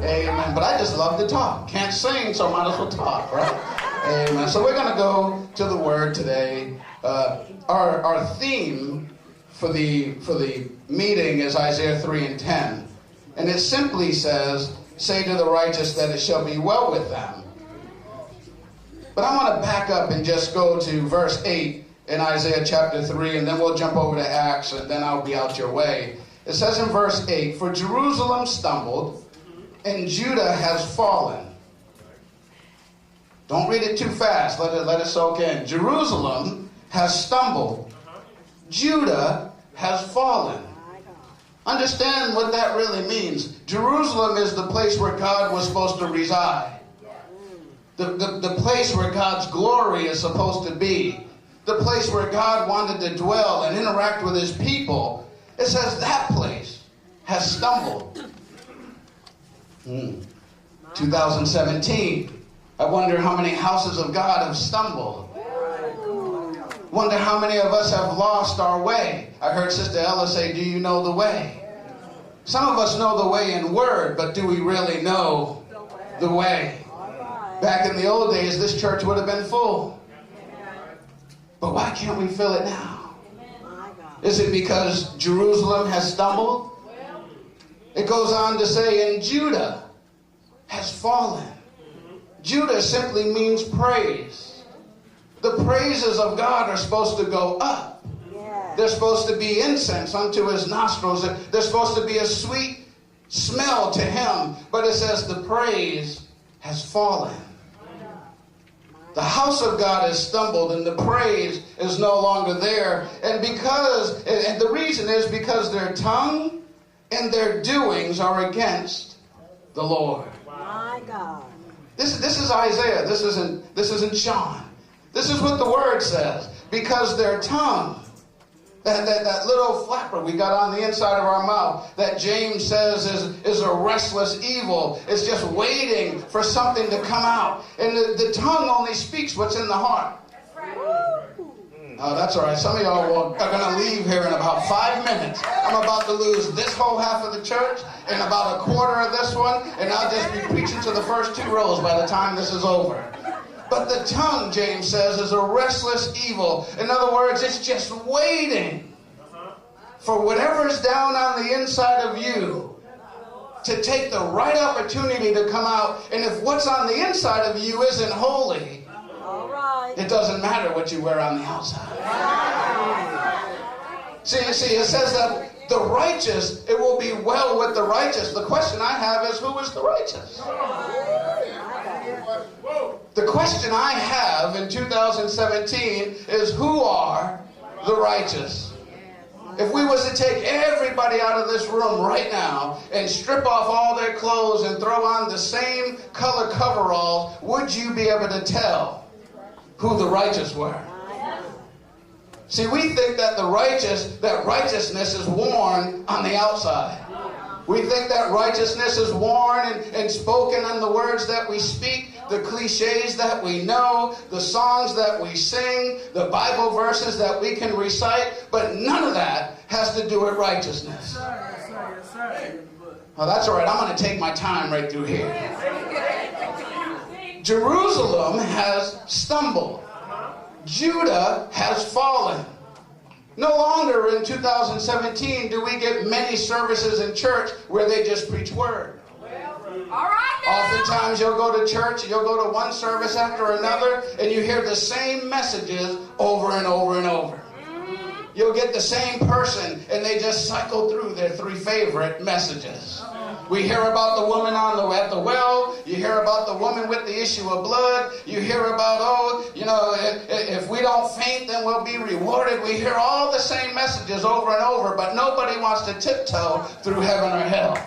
Amen. But I just love to talk. Can't sing, so might as well talk, right? Amen. So we're going to go to the Word today. Our theme for the meeting is Isaiah 3:10. And it simply says, say to the righteous that it shall be well with them. But I want to back up and just go to verse 8 in Isaiah chapter 3, and then we'll jump over to Acts, and then I'll be out your way. It says in verse 8, for Jerusalem stumbled, and Judah has fallen. Don't read it too fast. Let it soak in. Jerusalem has stumbled. Judah has fallen. Understand what that really means. Jerusalem is the place where God was supposed to reside. The place where God's glory is supposed to be. The place where God wanted to dwell and interact with his people. It says that place has stumbled. 2017. I wonder how many houses of God have stumbled. Wonder how many of us have lost our way. I heard Sister Ella say, do you know the way? Some of us know the way in word, but do we really know the way? Back in the old days, this church would have been full. But why can't we fill it now? Is it because Jerusalem has stumbled? It goes on to say, and Judah has fallen. Judah simply means praise. The praises of God are supposed to go up. They're supposed to be incense unto his nostrils. They're supposed to be a sweet smell to him. But it says the praise has fallen. The house of God has stumbled and the praise is no longer there. And the reason is because their tongue and their doings are against the Lord. My God. This is Isaiah. This isn't Shawn. This is what the word says. Because their tongue, that little flapper we got on the inside of our mouth, that James says is a restless evil. It's just waiting for something to come out. And the tongue only speaks what's in the heart. That's right. Oh, that's all right. Some of y'all are going to leave here in about 5 minutes. I'm about to lose this whole half of the church and about a quarter of this one, and I'll just be preaching to the first 2 rows by the time this is over. But the tongue, James says, is a restless evil. In other words, it's just waiting for whatever's down on the inside of you to take the right opportunity to come out. And if what's on the inside of you isn't holy, it doesn't matter what you wear on the outside. See, it says that the righteous, it will be well with the righteous. The question I have is, who is the righteous? The question I have in 2017 is, who are the righteous? If we was to take everybody out of this room right now and strip off all their clothes and throw on the same color coveralls, would you be able to tell who the righteous were? See, we think that righteousness is worn on the outside. We think that righteousness is worn and spoken in the words that we speak, the cliches that we know, the songs that we sing, the Bible verses that we can recite, but none of that has to do with righteousness. Oh, that's all right. I'm going to take my time right through here. Jerusalem has stumbled. Judah has fallen. No longer in 2017 do we get many services in church where they just preach word. All right now. Oftentimes you'll go to church, you'll go to one service after another, and you hear the same messages over and over and over. You'll get the same person, and they just cycle through their 3 favorite messages. We hear about the woman at the well. You hear about the woman with the issue of blood. You hear about, if we don't faint, then we'll be rewarded. We hear all the same messages over and over, but nobody wants to tiptoe through heaven or hell.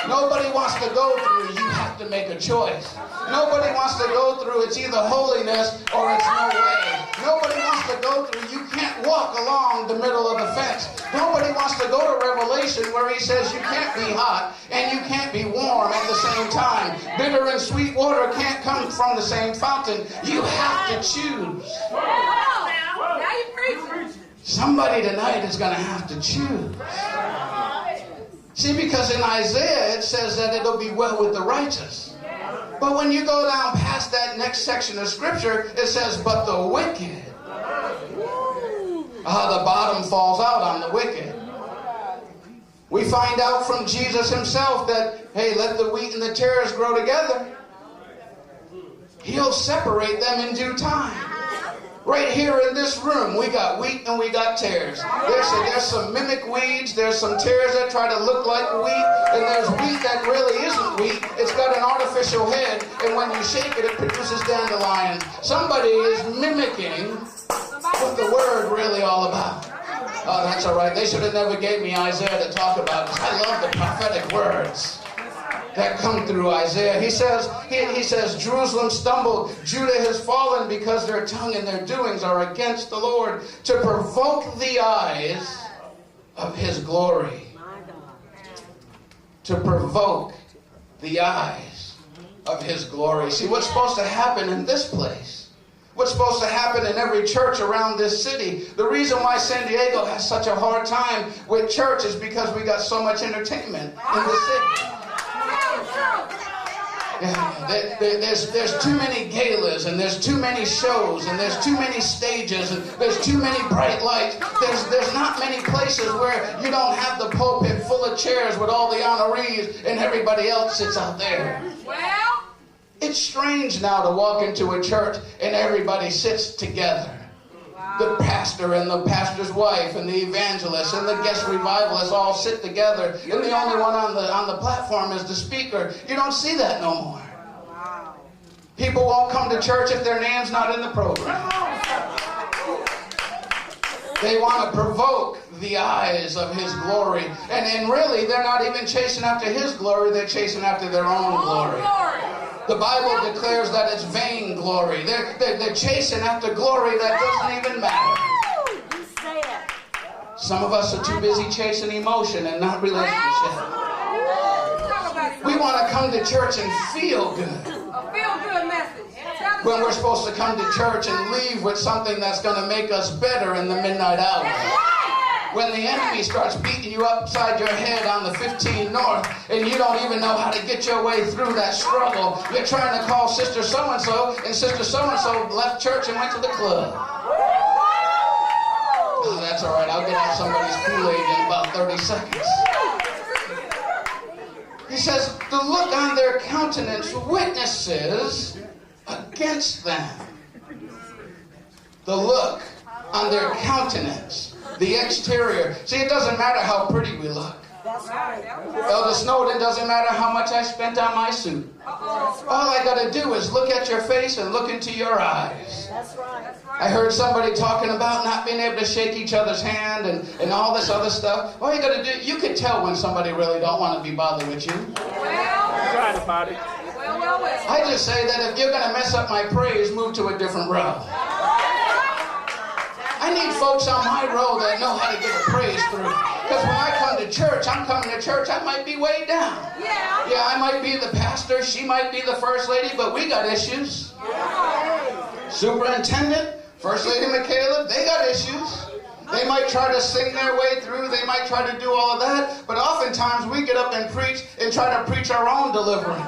Nobody wants to go through, you have to make a choice. Nobody wants to go through, it's either holiness or it's no way. Nobody wants to go through, you can't walk along the middle of the fence. Nobody wants to go to Revelation where he says you can't be hot and you can't be warm at the same time. Bitter and sweet water can't come from the same fountain. You have to choose. Now you preach. Somebody tonight is going to have to choose. See, because in Isaiah it says that it'll be well with the righteous. But when you go down past that next section of scripture, it says, but the wicked. The bottom falls out on the wicked. We find out from Jesus himself that, hey, let the wheat and the tares grow together. He'll separate them in due time. Right here in this room, we got wheat and we got tares. There's some mimic weeds. There's some tares that try to look like wheat. And there's wheat that really isn't wheat. It's got an artificial head. And when you shake it, it produces dandelions. Somebody is mimicking what the word really all about. Oh, that's all right. They should have never gave me Isaiah to talk about, because I love the prophetic words that come through Isaiah. He says, Jerusalem stumbled, Judah has fallen, because their tongue and their doings are against the Lord, to provoke the eyes of his glory. To provoke the eyes of his glory. See, what's supposed to happen in this place? What's supposed to happen in every church around this city? The reason why San Diego has such a hard time with church is because we got so much entertainment in the city. Yeah, there's too many galas, and there's too many shows, and there's too many stages, and there's too many bright lights. There's not many places where you don't have the pulpit full of chairs with all the honorees and everybody else sits out there. Well, it's strange now to walk into a church and everybody sits together. The pastor and the pastor's wife and the evangelist and the guest revivalist all sit together, and the only one on the platform is the speaker. You don't see that no more. People won't come to church if their name's not in the program. They want to provoke the eyes of his glory. And really, they're not even chasing after his glory, they're chasing after their own glory. The Bible declares that it's vain glory. They're chasing after glory that doesn't even matter. Some of us are too busy chasing emotion and not relationship. We want to come to church and feel good. a feel-good message. When we're supposed to come to church and leave with something that's going to make us better in the midnight hour. When the enemy starts beating you upside your head on the 15 North and you don't even know how to get your way through that struggle, you're trying to call Sister So-and-so, and Sister So-and-so left church and went to the club. Oh, that's all right. I'll get out somebody's Kool-Aid in about 30 seconds. He says, the look on their countenance witnesses against them. The look on their countenance. The exterior. See, it doesn't matter how pretty we look. That's right. Elder Snowden, doesn't matter how much I spent on my suit. All I got to do is look at your face and look into your eyes. That's right. I heard somebody talking about not being able to shake each other's hand and all this other stuff. All you got to do, you can tell when somebody really don't want to be bothered with you. Right about it. Well. I just say that if you're going to mess up my praise, move to a different row. I need folks on my row that know how to get a praise through. Because when I come to church, I'm coming to church, I might be way down. Yeah, I might be the pastor, she might be the first lady, but we got issues. Superintendent, First Lady Michaela, they got issues. They might try to sing their way through, they might try to do all of that, but oftentimes we get up and preach and try to preach our own deliverance.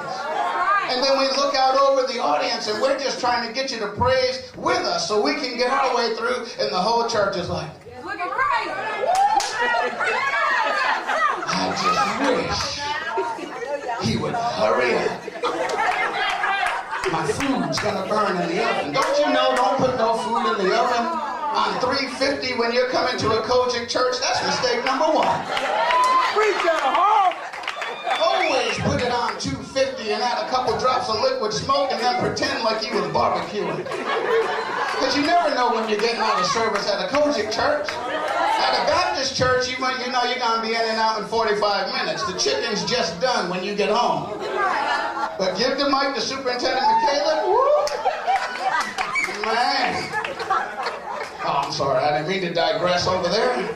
And then we look out over the audience and we're just trying to get you to praise with us so we can get our way through, and the whole church is like, Looking crazy. I just wish he would hurry up. My food's gonna burn in the oven. Don't you know, don't put no food in the oven on 350 when you're coming to a Kojic church. That's mistake number one. Preacher, home. Always put it on 250 and add a couple drops of liquid smoke and then pretend like you was barbecuing. Because you never know when you're getting out of service at a Kojic church. At a Baptist church, you know you're going to be in and out in 45 minutes. The chicken's just done when you get home. But give the mic to Superintendent Michaela. Man. Oh, I'm sorry. I didn't mean to digress over there.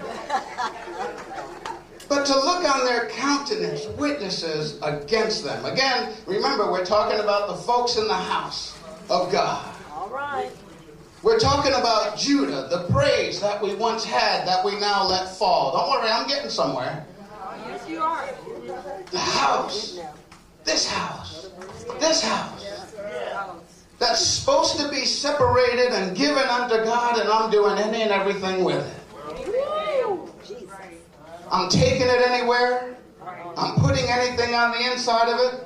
But to look on their countenance, witnesses against them. Again, remember, we're talking about the folks in the house of God. All right. We're talking about Judah, the praise that we once had that we now let fall. Don't worry, I'm getting somewhere. Yes, you are. The house, this house, that's supposed to be separated and given unto God, and I'm doing any and everything with it. I'm taking it anywhere. I'm putting anything on the inside of it.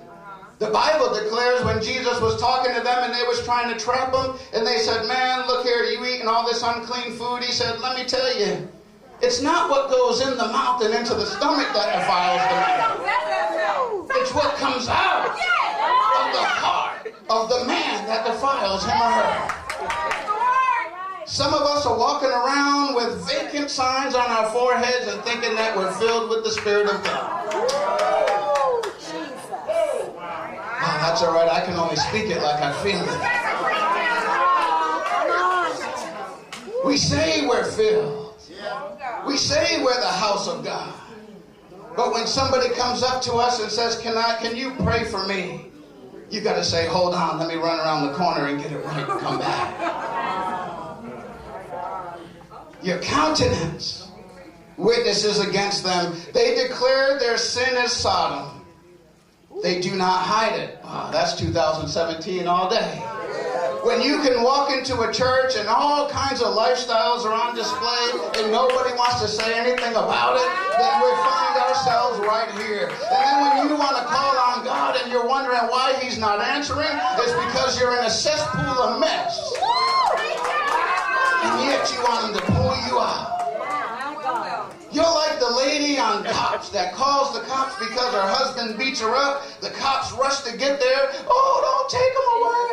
The Bible declares when Jesus was talking to them and they was trying to trap him, and they said, man, look here, you eating all this unclean food. He said, let me tell you, it's not what goes in the mouth and into the stomach that defiles the man. It's what comes out of the heart of the man that defiles him or her. Some of us are walking around with vacant signs on our foreheads and thinking that we're filled with the Spirit of God. Oh, that's all right. I can only speak it like I feel it. We say we're filled. We say we're the house of God. But when somebody comes up to us and says, can you pray for me? You got to say, hold on, let me run around the corner and get it right and come back. Your countenance witnesses against them. They declare their sin as Sodom. They do not hide it. Oh, that's 2017 all day. When you can walk into a church and all kinds of lifestyles are on display and nobody wants to say anything about it, then we find ourselves right here. And then when you want to call on God and you're wondering why he's not answering, it's because you're in a cesspool of mess. And yet you want him to pull you out. You're like the lady on Cops that calls the cops because her husband beats her up. The cops rush to get there. Oh, don't take him away.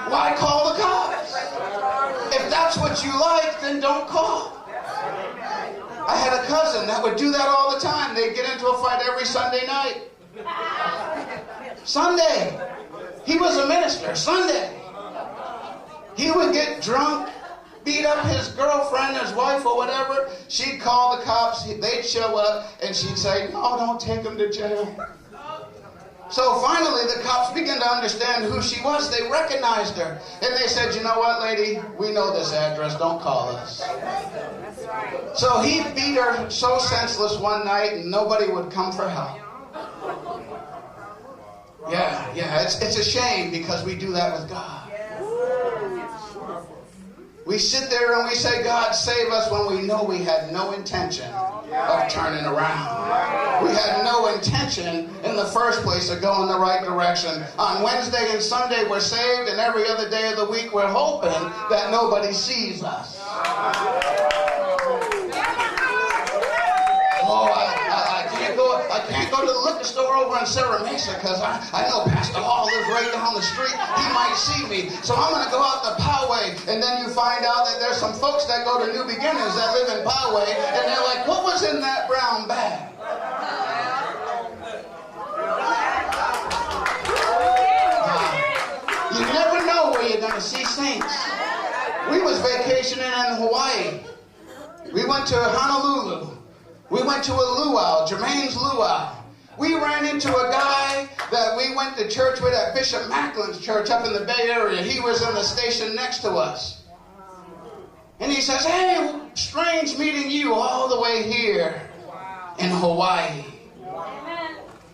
Why call the cops? If that's what you like, then don't call. I had a cousin that would do that all the time. They'd get into a fight every Sunday night. Sunday. He was a minister. Sunday. He would get drunk, beat up his girlfriend, his wife, or whatever. She'd call the cops. They'd show up, and she'd say, no, don't take him to jail. So finally, the cops began to understand who she was. They recognized her. And they said, you know what, lady? We know this address. Don't call us. So he beat her so senseless one night, and nobody would come for help. Yeah, it's a shame because we do that with God. We sit there and we say, God, save us, when we know we had no intention of turning around. We had no intention in the first place of going the right direction. On Wednesday and Sunday we're saved, and every other day of the week we're hoping that nobody sees us. Oh, I can't go to the liquor store over in Sarah Mesa because I know Pastor Hall lives right down the street. He might see me. So I'm going to go out to Poway. And then you find out that there's some folks that go to New Beginnings that live in Poway. And they're like, what was in that brown bag? You never know where you're going to see saints. We was vacationing in Hawaii. We went to Honolulu. We went to a luau, Jermaine's luau. We ran into a guy that we went to church with at Bishop Macklin's church up in the Bay Area. He was in the station next to us. And he says, hey, strange meeting you all the way here in Hawaii.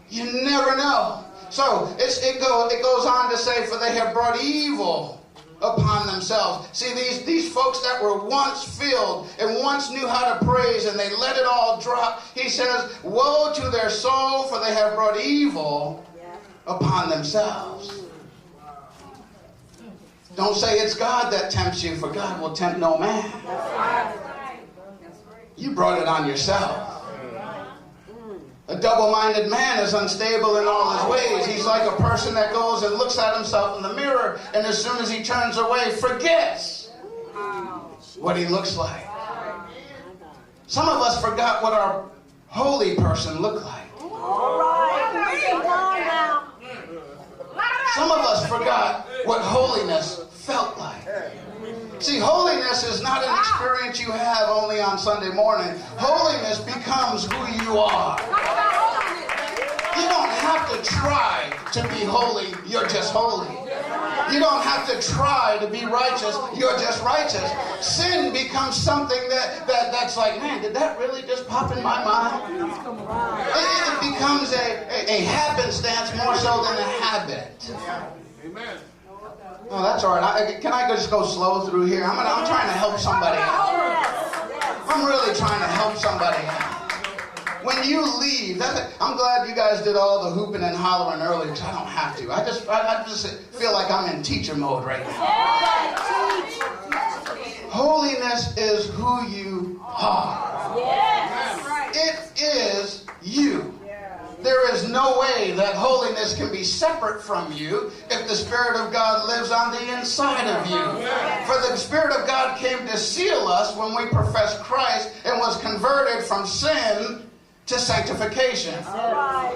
You never know. So it goes on to say, for they have brought evil upon themselves. See, these folks that were once filled and once knew how to praise and they let it all drop, he says, woe to their soul, for they have brought evil upon themselves. Don't say it's God that tempts you, for God will tempt no man. You brought it on yourself. A double-minded man is unstable in all his ways. He's like a person that goes and looks at himself in the mirror, and as soon as he turns away, forgets what he looks like. Some of us forgot what our holy person looked like. Some of us forgot what holiness felt like. See, holiness is not an experience you have only on Sunday morning. Holiness becomes who you are. You don't have to try to be holy. You're just holy. You don't have to try to be righteous. You're just righteous. Sin becomes something that's like, man, did that really just pop in my mind? It becomes a happenstance more so than a habit. Amen. Oh, that's all right. Can I just go slow through here? I'm trying to help somebody out. I'm really trying to help somebody out. When you leave, I'm glad you guys did all the hooping and hollering earlier because I don't have to. I just feel like I'm in teacher mode right now. Holiness is who you are. It is you. There is no way that holiness can be separate from you if the Spirit of God lives on the inside of you. For the Spirit of God came to seal us when we professed Christ and was converted from sin to sanctification.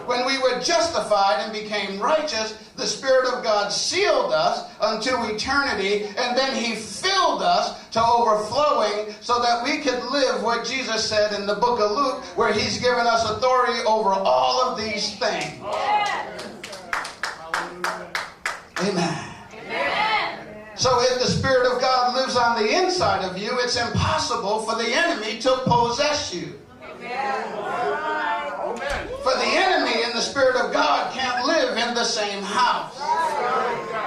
When we were justified and became righteous, the Spirit of God sealed us unto eternity, and then He filled us to overflowing so that we could live what Jesus said in the book of Luke, where He's given us authority over all of these things. Amen. So if the Spirit of God lives on the inside of you, it's impossible for the enemy to possess you. For the enemy and the Spirit of God can't live in the same house.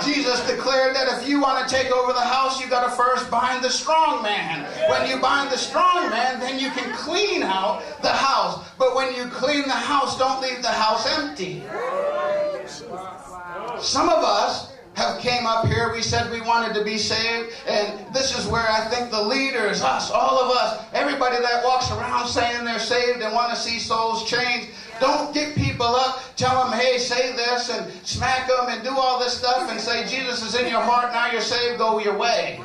Jesus declared that if you want to take over the house, you got to first bind the strong man. When you bind the strong man, then you can clean out the house. But when you clean the house, don't leave the house empty. Some of us have came up here, we said we wanted to be saved, and this is where I think the leaders, us, all of us, everybody that walks around saying they're saved and want to see souls changed, don't get people up, tell them, hey, say this, and smack them and do all this stuff and say, Jesus is in your heart, now you're saved, go your way.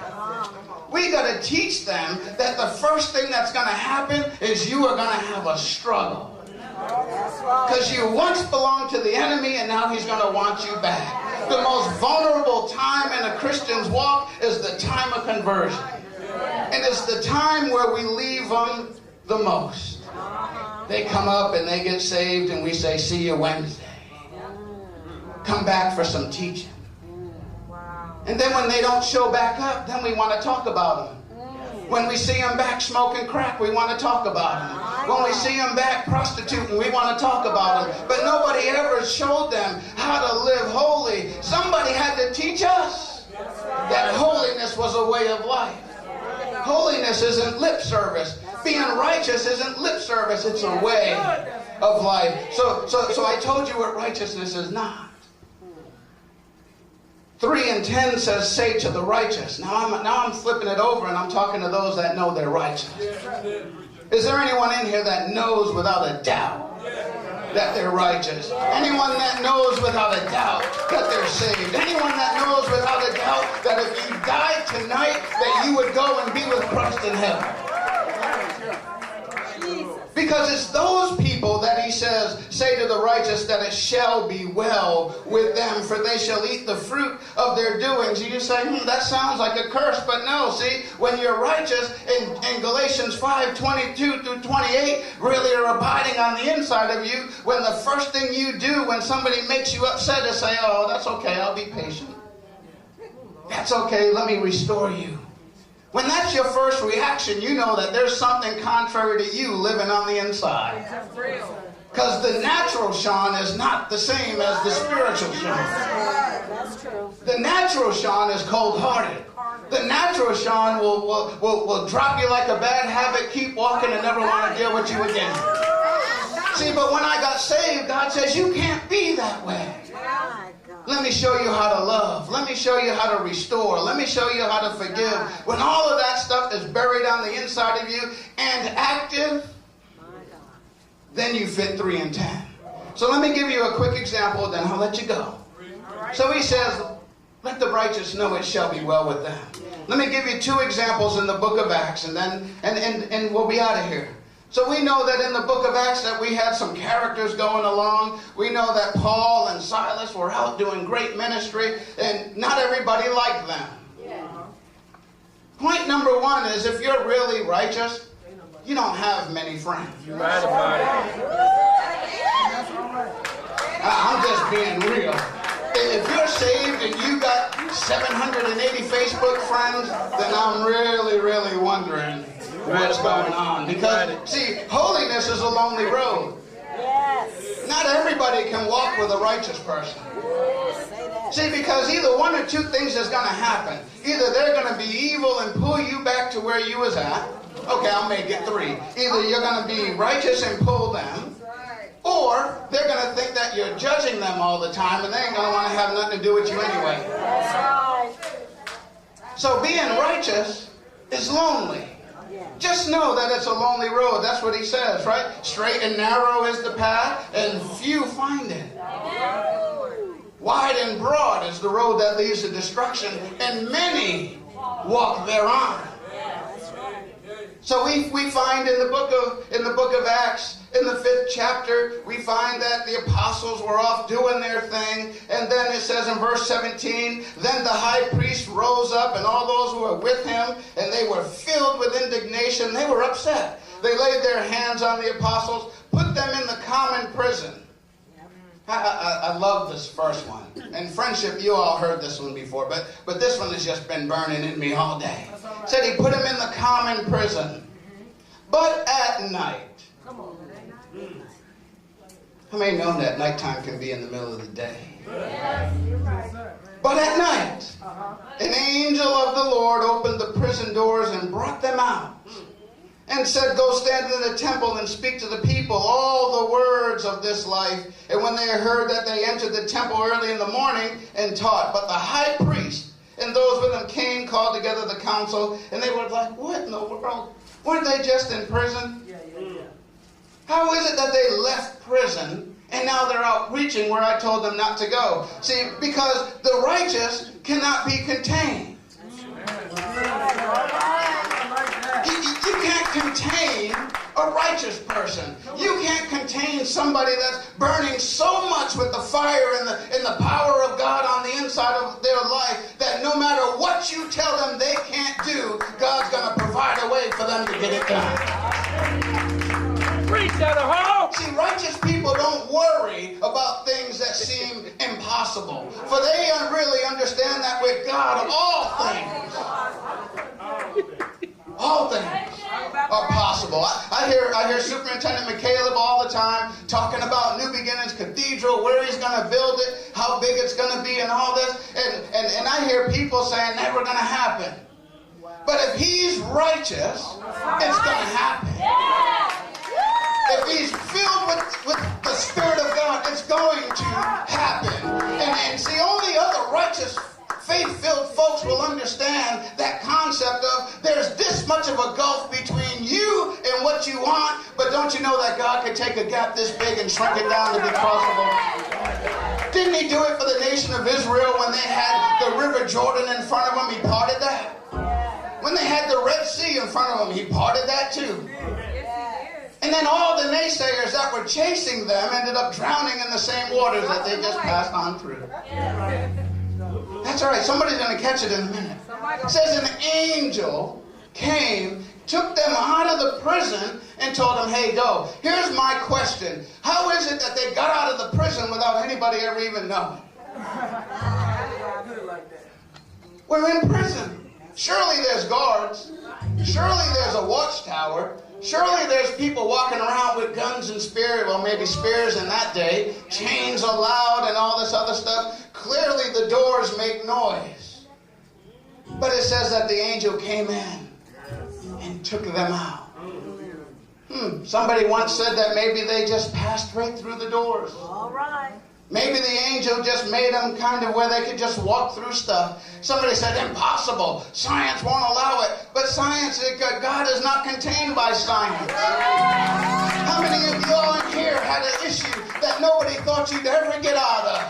We got to teach them that the first thing that's going to happen is you are going to have a struggle. Because you once belonged to the enemy and now he's going to want you back. The most vulnerable time in a Christian's walk is the time of conversion. And it's the time where we leave them the most. They come up and they get saved and we say, see you Wednesday. Come back for some teaching. And then when they don't show back up, then we want to talk about them. When we see them back smoking crack, we want to talk about them. When we see them back prostituting, we want to talk about them. But nobody ever showed them how to live holy. Somebody had to teach us that holiness was a way of life. Holiness isn't lip service. Being righteous isn't lip service. It's a way of life. So I told you what righteousness is not. 3:10 says, say to the righteous. Now I'm flipping it over and I'm talking to those that know they're righteous. Is there anyone in here that knows without a doubt that they're righteous? Anyone that knows without a doubt that they're saved? Anyone that knows without a doubt that if you died tonight, that you would go and be with Christ in heaven? Because it's those people that he says, say to the righteous that it shall be well with them, for they shall eat the fruit of their doings. You say, that sounds like a curse, but no, see, when you're righteous, in Galatians 5:22 through 28, really are abiding on the inside of you, when the first thing you do when somebody makes you upset is say, oh, that's okay, I'll be patient. That's okay, let me restore you. When that's your first reaction, you know that there's something contrary to you living on the inside. Because the natural Shawn is not the same as the spiritual Shawn. That's true. The natural Shawn is cold-hearted. The natural Shawn will drop you like a bad habit, keep walking, and never want to deal with you again. See, but when I got saved, God says, you can't be that way. Let me show you how to love. Let me show you how to restore. Let me show you how to forgive. When all of that stuff is buried on the inside of you and active, then you fit 3 and 10. So let me give you a quick example, then I'll let you go. So he says, let the righteous know it shall be well with them. Let me give you 2 examples in the book of Acts, and then and we'll be out of here. So we know that in the book of Acts that we had some characters going along. We know that Paul and Silas were out doing great ministry, and not everybody liked them. Point number 1 is if you're really righteous, you don't have many friends. You're right about it. I'm just being real. If you're saved and you got Facebook friends, then I'm really, really wondering what's going on. Because, see, holiness is a lonely road. Yes. Not everybody can walk with a righteous person. Say that. See, because either one or two things is going to happen. Either they're going to be evil and pull you back to where you was at. Okay, I'll make it three. Either you're going to be righteous and pull them, or they're going to think that you're judging them all the time, and they ain't going to want to have nothing to do with you anyway. That's right. So being righteous is lonely. Yeah. Just know that it's a lonely road. That's what he says, right? Straight and narrow is the path, and few find it. Wide and broad is the road that leads to destruction, and many walk thereon. So we find in the book of Acts, in the 5th chapter, we find that the apostles were off doing their thing. And then it says in verse 17, then the high priest rose up and all those who were with him, and they were filled with indignation. They were upset. They laid their hands on the apostles, put them in the common prison. I love this first one. In friendship, you all heard this one before, but this one has just been burning in me all day. Said he put him in the common prison. But at night. How many know that nighttime can be in the middle of the day? But at night, an angel of the Lord opened the prison doors and brought them out. And said, go stand in the temple and speak to the people all the words of this life. And when they heard that, they entered the temple early in the morning and taught. But the high priest and those with him came, called together the council, and they were like, what in the world? Weren't they just in prison? How is it that they left prison and now they're out preaching where I told them not to go? See, because the righteous cannot be contained. You can't contain a righteous person. You can't contain somebody that's burning so much with the fire and the power of God on the inside of their life that no matter what you tell them they can't do, God's going to provide a way for them to get it done. Preach out of home. See, righteous people don't worry about things that seem impossible, for they really understand that with God, all things are possible. I hear Superintendent McCaleb all the time talking about New Beginnings Cathedral, where he's going to build it, how big it's going to be, and all this. And I hear people saying never going to happen. But if he's righteous, it's going to happen. If he's filled with the Spirit of God, it's going to happen. And see, only other righteous, faith-filled folks will understand that concept of there's this much of a gulf between you and what you want, but don't you know that God could take a gap this big and shrink it down to be crossable? Didn't he do it for the nation of Israel when they had the River Jordan in front of them? He parted that. When they had the Red Sea in front of them, he parted that too. And then all the naysayers that were chasing them ended up drowning in the same waters that they just passed on through. That's all right. Somebody's going to catch it in a minute. It says an angel came, took them out of the prison, and told them, hey, go. Here's my question. How is it that they got out of the prison without anybody ever even knowing? We're in prison. Surely there's guards. Surely there's a watchtower. Surely there's people walking around with guns and spears, well, maybe spears in that day, chains are loud and all this other stuff. Clearly the doors make noise. But it says that the angel came in and took them out. Somebody once said that maybe they just passed right through the doors. All right. Maybe the angel just made them kind of where they could just walk through stuff. Somebody said, impossible. Science won't allow it. But science, God is not contained by science. How many of you all in here had an issue that nobody thought you'd ever get out of?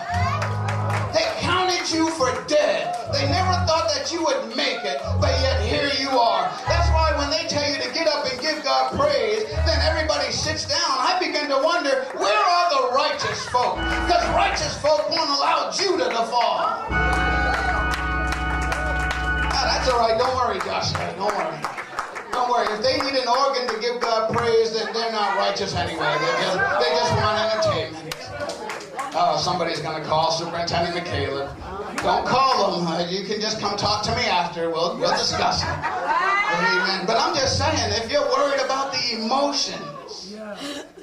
They counted you for dead. They never thought that you would make it, but yet here you are. That's why when they tell you to get up and give God praise, then everybody sits down. I begin to wonder, where are the righteous folk? Because righteous folk won't allow Judah to fall. That's all right. Don't worry, Joshua. Don't worry. Don't worry. If they need an organ to give God praise, then they're not righteous anyway. They just want entertainment. Oh, somebody's going to call Superintendent McCaleb. Don't call him. You can just come talk to me after. We'll discuss it. Amen. But I'm just saying, if you're worried about the emotions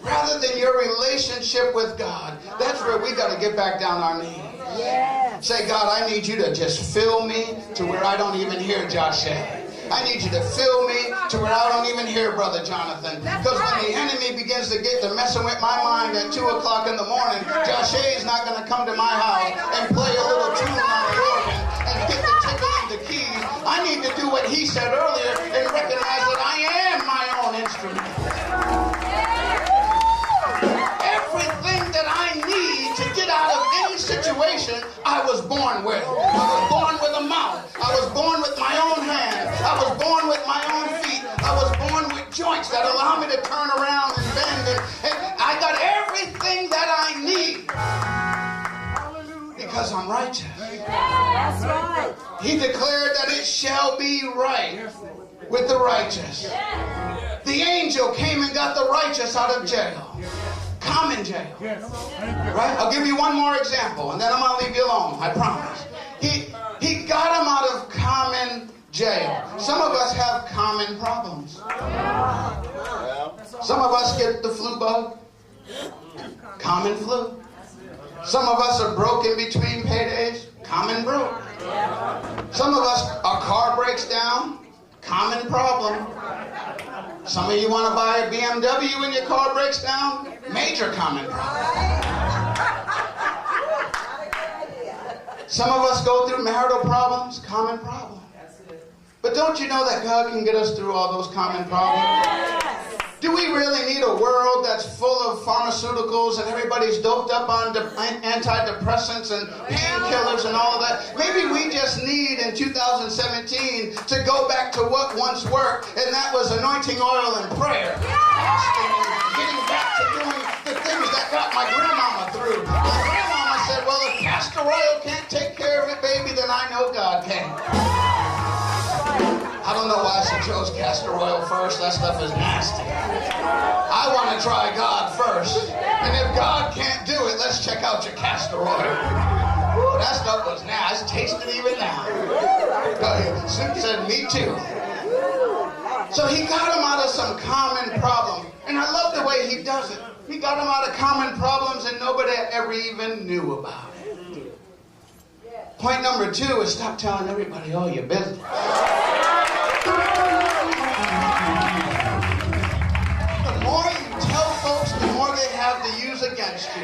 rather than your relationship with God, that's where we got to get back down on our knees. Yes. Say, God, I need you to just fill me to where I don't even hear Josh. I need you to fill me to where I don't even hear Brother Jonathan. Because when the enemy begins to get to messing with my mind at 2 o'clock in the morning, Josh is not going to come to my house and play a little tune on the organ and get the tickling the keys. I need to do what he said earlier and recognize that I am my own instrument. Everything that I need to get out of any situation, I was born with. I was born with a mouth. I was born with my own hands. I was born with my own feet. I was born with joints that allow me to turn around and bend. And I got everything that I need because I'm righteous. That's right. He declared that it shall be right with the righteous. The angel came and got the righteous out of jail. Common jail. Right? I'll give you one more example and then I'm going to leave you alone. I promise. He got him out of common jail. Some of us have common problems. Some of us get the flu bug. Common flu. Some of us are broke in between paydays. Common broke. Some of us, our car breaks down. Common problem. Some of you want to buy a BMW when your car breaks down. Major common problem. Some of us go through marital problems. Common problem. But don't you know that God can get us through all those common problems? Do we really need a world that's full of pharmaceuticals and everybody's doped up on antidepressants and painkillers and all of that? Maybe we just need in 2017 to go back to what once worked, and that was anointing oil and prayer. Fasting and getting back to doing the things that got my grandmama through. My grandmama said, well, if castor oil can't take care of it, baby, then I know God can. I don't know why she chose castor oil first. That stuff is nasty. I want to try God first. And if God can't do it, let's check out your castor oil. Woo, that stuff was nasty. I taste it even now. Sue said, me too. So he got him out of some common problem. And I love the way he does it. He got him out of common problems and nobody ever even knew about it. Point number 2 is stop telling everybody all your business. The more you tell folks, the more they have to use against you.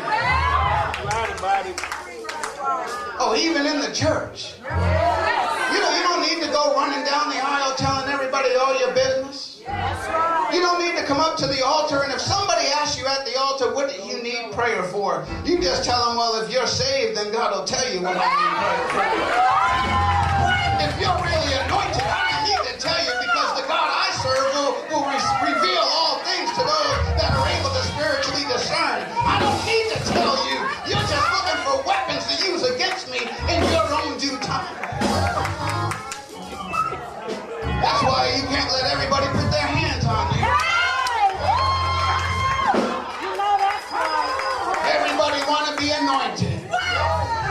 Oh, even in the church. You don't need to go running down the aisle telling everybody all your business. You don't need to come up to the altar, and if somebody asks you at the altar, what do you need prayer for? You just tell them, well, if you're saved, then God will tell you what I need prayer for. If you're really anointed, I don't need to tell you, because the God I serve will reveal all things to those that are able to spiritually discern. I don't need to tell you. You're just looking for weapons to use against me in your own due time. That's why you can't let everybody put their hands on you. Everybody want to be anointed.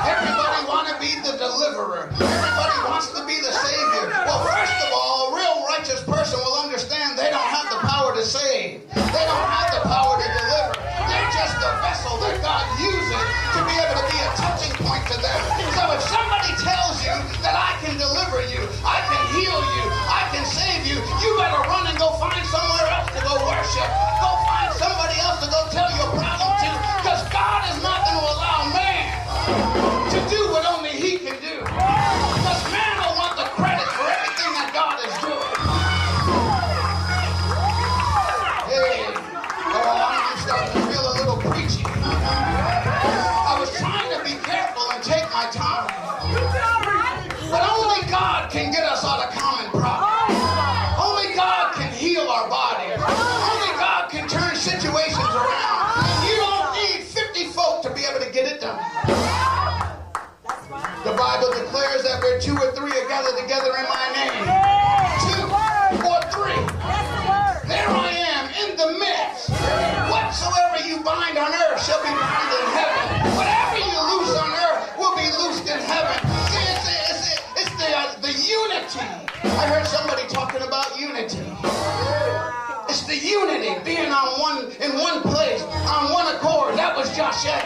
Everybody want to be the deliverer. Everybody wants to be the savior. Well, first of all, a real righteous person will understand they don't have the power to save. They don't have the power to deliver. They're just a vessel that God uses to be able to be a touching point to them. So if somebody tells you that I can deliver you, I can heal you, I can save you, you better run and go find somewhere else to go worship. Go find somebody else to go tell your problem to, because God is not going to allow man to do what only he can do. Because man will want the credit for everything that God is doing. Hey, I'm starting to feel a little preachy. I was trying to be careful and take my time. But only God can get us out of common problems. Only God can heal our bodies. Only God can turn situations around. And you don't need 50 folk to be able to get it done. The Bible declares that where 2 or 3 are gathered together in my name, 2 or 3, there I am in the midst. Whatsoever you bind on earth shall be bound in heaven. Whatever unity. I heard somebody talking about unity. It's the unity, being in one place, on one accord. That was Josh Ed.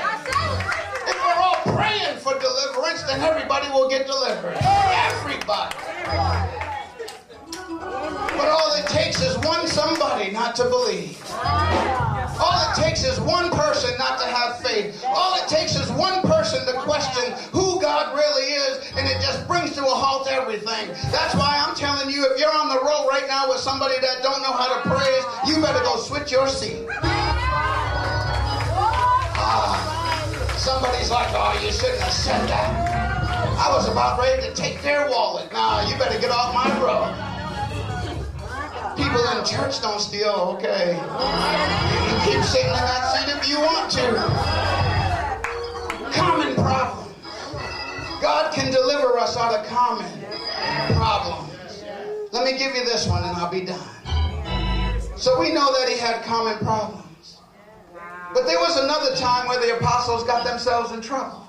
If we're all praying for deliverance, then everybody will get delivered. Everybody. But all it takes is one somebody not to believe. All it takes is one person not to have faith. All it takes is one person to question who God really is, and it just brings to a halt everything. That's why I'm telling you, if you're on the road right now with somebody that don't know how to praise, you better go switch your seat. Somebody's like, oh, you shouldn't have said that. I was about ready to take their wallet. Nah, you better get off my road. People in church don't steal, okay? You keep sitting in that seat if you want to. Common problem. God can deliver us out of common problems. Let me give you this one and I'll be done. So we know that he had common problems. But there was another time where the apostles got themselves in trouble.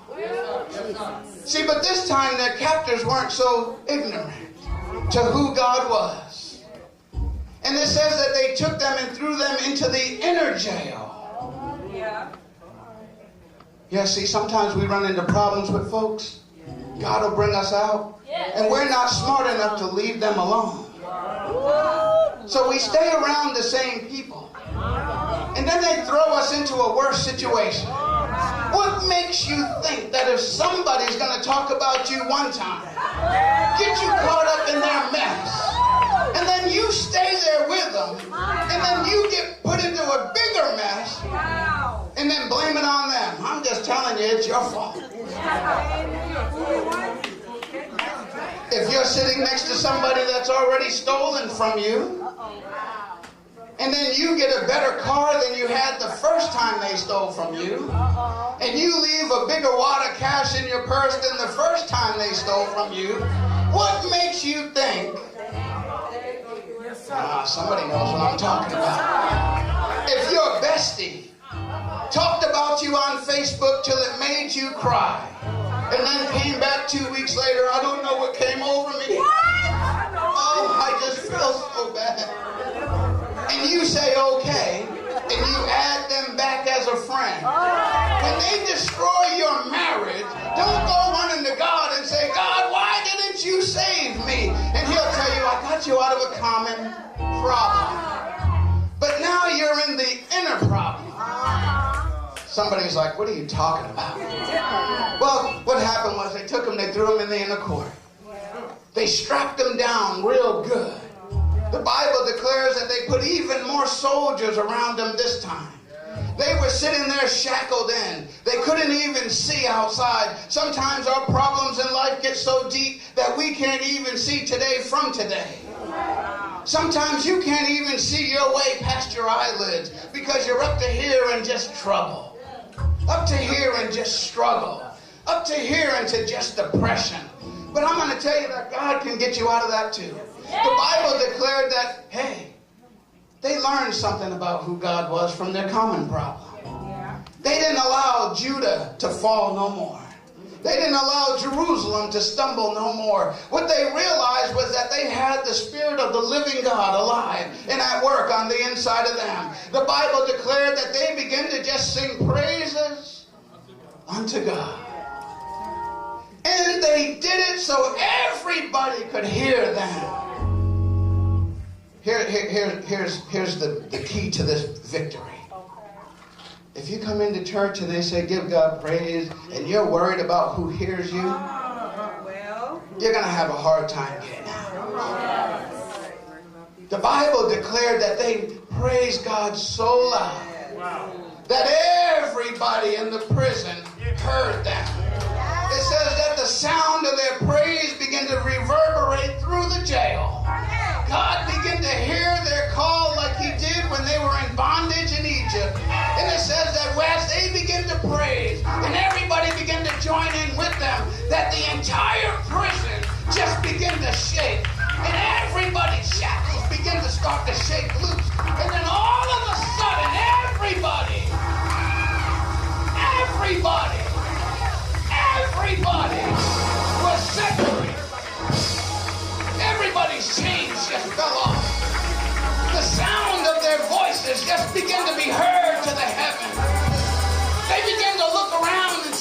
See, but this time their captors weren't so ignorant to who God was. And it says that they took them and threw them into the inner jail. Yeah, see, sometimes we run into problems with folks. God will bring us out. And we're not smart enough to leave them alone. So we stay around the same people. And then they throw us into a worse situation. What makes you think that if somebody's going to talk about you one time, get you caught up in their mess, and then you stay there with them, and then you get put into a bigger mess, and then blame it on them? I'm just telling you, it's your fault. If you're sitting next to somebody that's already stolen from you, and then you get a better car than you had the first time they stole from you, and you leave a bigger wad of cash in your purse than the first time they stole from you, what makes you think? Somebody knows what I'm talking about. If your bestie talked about you on Facebook till it made you cry, and then came back 2 weeks later, I don't know what came over me. Oh, I just feel so bad. And you say okay, and you add them back as a friend. When they destroy your marriage, don't go running to God and say, God, why didn't you save me? And he'll tell you, I got you out of a common problem. But now you're in the inner problem. Somebody's like, what are you talking about? Well, what happened was they took him, they threw him in the inner court. They strapped him down real good. The Bible declares that they put even more soldiers around him this time. They were sitting there shackled in. They couldn't even see outside. Sometimes our problems in life get so deep that we can't even see today from today. Sometimes you can't even see your way past your eyelids because you're up to here in just trouble. Up to here in just struggle. Up to here into just depression. But I'm going to tell you that God can get you out of that too. The Bible declared that, hey, they learned something about who God was from their common problem. They didn't allow Judah to fall no more. They didn't allow Jerusalem to stumble no more. What they realized was that they had the Spirit of the living God alive and at work on the inside of them. The Bible declared that they began to just sing praises unto God. And they did it so everybody could hear them. Here's the key to this victory. If you come into church and they say, give God praise, and you're worried about who hears you, you're going to have a hard time getting out. The Bible declared that they praised God so loud that everybody in the prison heard them. It says that the sound of their praise began to reverberate through the jail. God began to hear their call like he did when they were in bondage in Egypt. And it says that as they began to praise and everybody began to join in with them, that the entire prison just began to shake. And everybody's shackles began to start to shake loose. And then all of a sudden, everybody was set free.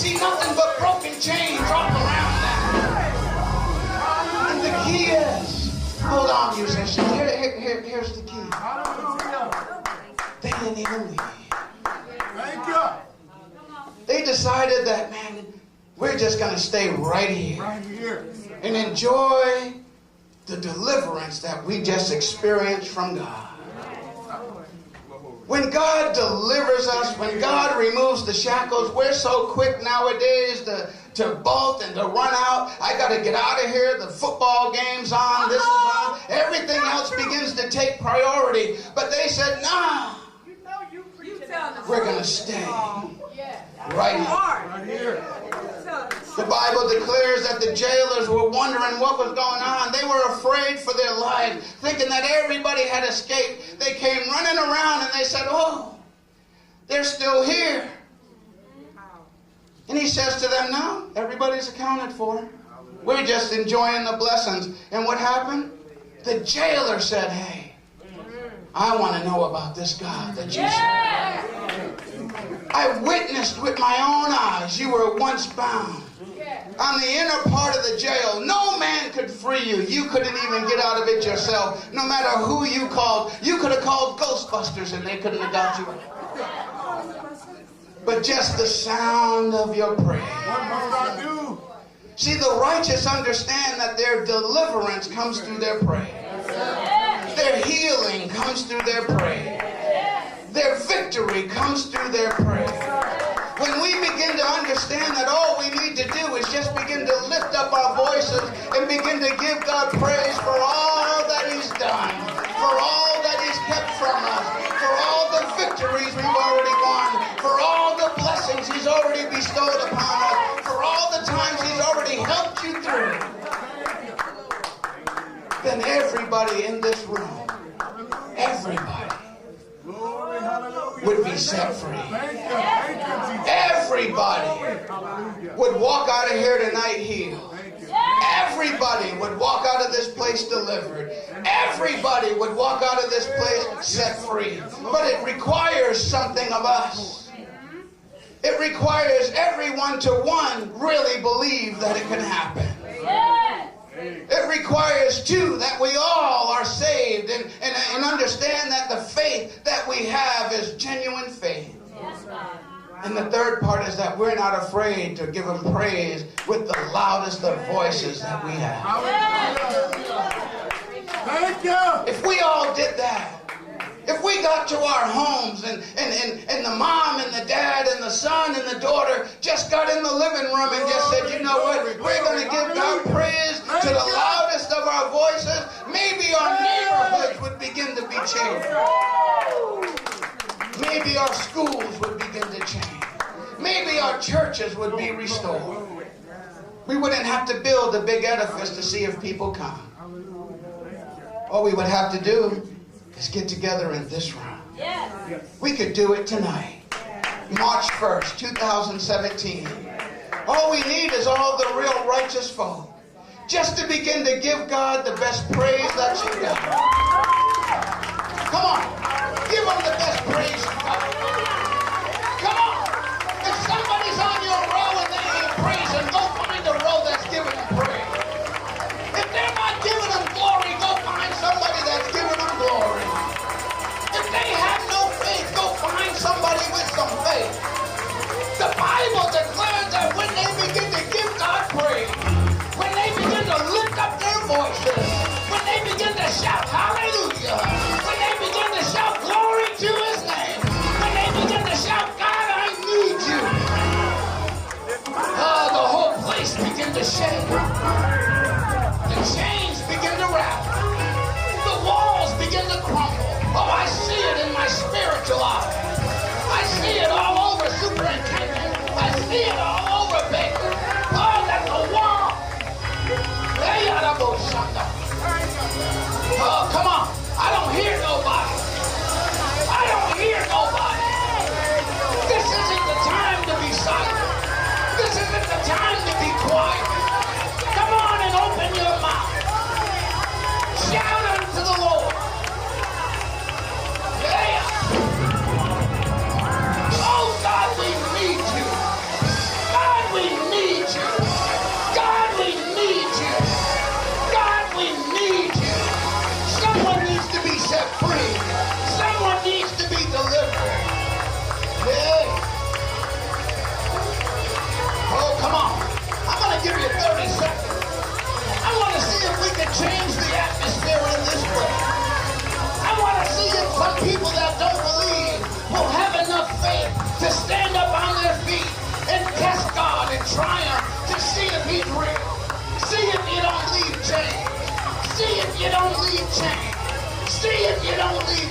see nothing but broken chains all around them. And the key is, hold on, musicians, here's the key. They didn't even leave. Thank you. They decided that, man, we're just going to stay right here. Right here. And enjoy the deliverance that we just experienced from God. When God delivers us, when God removes the shackles, we're so quick nowadays to bolt and to run out. I got to get out of here. The football game's on. This is on. Everything else begins to take priority. But they said, nah, we're going to stay right here. Right here. The Bible declares that the jailers were wondering what was going on. They were afraid for their lives, thinking that everybody had escaped. They came running around and they said, oh, they're still here. And he says to them, no, everybody's accounted for. We're just enjoying the blessings. And what happened? The jailer said, hey, I want to know about this God that you serve. I witnessed with my own eyes you were once bound. On the inner part of the jail, no man could free you. You couldn't even get out of it yourself. No matter who you called. You could have called Ghostbusters and they couldn't have got you out. But just the sound of your praise. What must I do? See, the righteous understand that their deliverance comes through their praise. Their healing comes through their praise. Their victory comes through their praise. When we begin to understand that all we need to do is just begin to lift up our voices and begin to give God praise for all that He's done, for all that He's kept from us, for all the victories we've already won, for all the blessings He's already bestowed upon us, for all the times He's already helped you through, then everybody in this room, everybody would be set free. Everybody would walk out of here tonight healed. Everybody would walk out of this place delivered. Everybody would walk out of this place set free. But it requires something of us. It requires everyone to, one, really believe that it can happen. It requires, two, that we all are saved and understand that the faith that we have is genuine faith. And the third part is that we're not afraid to give Him praise with the loudest of voices that we have. Thank you. If we all did that, if we got to our homes and the mom and the dad and the son and the daughter just got in the living room and just said, you know what, we're going to give God praise to the loudest of our voices, maybe our neighborhoods would begin to be changed. Maybe our schools would begin to change. Maybe our churches would be restored. We wouldn't have to build a big edifice to see if people come. All we would have to do is get together in this room. We could do it tonight. March 1st, 2017. All we need is all the real righteous folk just to begin to give God the best praise that you got. Come on. Give Him the best praise you got. Come on. If somebody's on your row and they ain't praising, go find a row that's giving Him praise. If they're not giving Him glory, go find somebody that's giving Him glory. If they have no faith, go find somebody with some faith. The Bible declares that when they begin to give God praise, when they begin to lift up their voices, when they begin to shout hallelujah, when they begin to shout glory to His name, chance. See if you don't leave